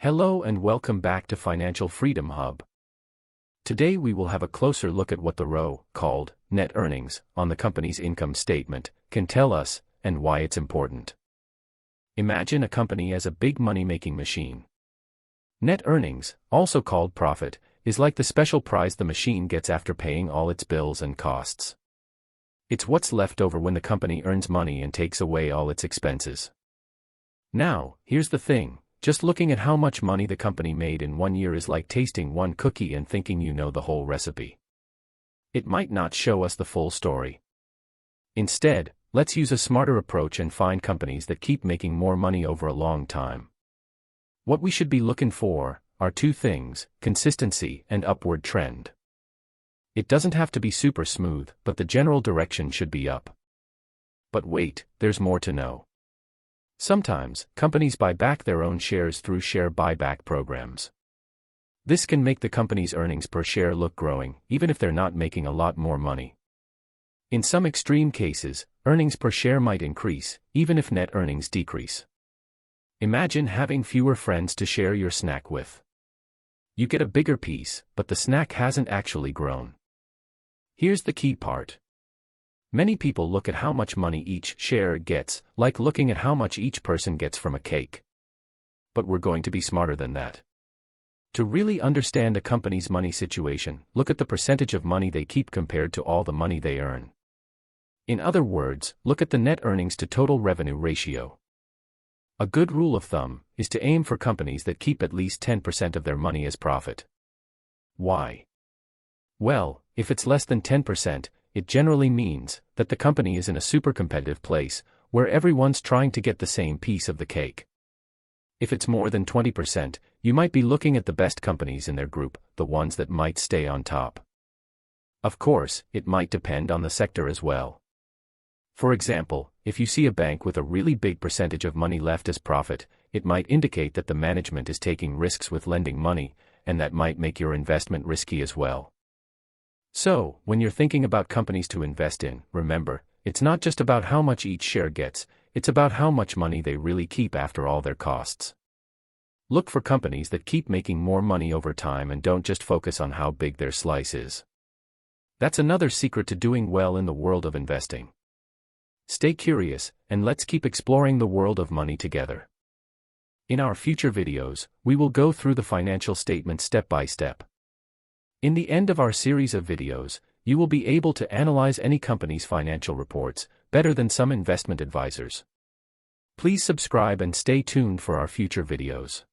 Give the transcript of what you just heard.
Hello and welcome back to Financial Freedom Hub. Today we will have a closer look at what the row, called net earnings, on the company's income statement, can tell us, and why it's important. Imagine a company as a big money-making machine. Net earnings, also called profit, is like the special prize the machine gets after paying all its bills and costs. It's what's left over when the company earns money and takes away all its expenses. Now, here's the thing. Just looking at how much money the company made in 1 year is like tasting one cookie and thinking you know the whole recipe. It might not show us the full story. Instead, let's use a smarter approach and find companies that keep making more money over a long time. What we should be looking for are two things: consistency and upward trend. It doesn't have to be super smooth, but the general direction should be up. But wait, there's more to know. Sometimes, companies buy back their own shares through share buyback programs. This can make the company's earnings per share look growing, even if they're not making a lot more money. In some extreme cases, earnings per share might increase, even if net earnings decrease. Imagine having fewer friends to share your snack with. You get a bigger piece, but the snack hasn't actually grown. Here's the key part. Many people look at how much money each share gets, like looking at how much each person gets from a cake. But we're going to be smarter than that. To really understand a company's money situation, look at the percentage of money they keep compared to all the money they earn. In other words, look at the net earnings to total revenue ratio. A good rule of thumb is to aim for companies that keep at least 10% of their money as profit. Why? Well, if it's less than 10%, it generally means that the company is in a super competitive place, where everyone's trying to get the same piece of the cake. If it's more than 20%, you might be looking at the best companies in their group, the ones that might stay on top. Of course, it might depend on the sector as well. For example, if you see a bank with a really big percentage of money left as profit, it might indicate that the management is taking risks with lending money, and that might make your investment risky as well. So, when you're thinking about companies to invest in, remember, it's not just about how much each share gets, it's about how much money they really keep after all their costs. Look for companies that keep making more money over time and don't just focus on how big their slice is. That's another secret to doing well in the world of investing. Stay curious, and let's keep exploring the world of money together. In our future videos, we will go through the financial statement step by step. In the end of our series of videos, you will be able to analyze any company's financial reports better than some investment advisors. Please subscribe and stay tuned for our future videos.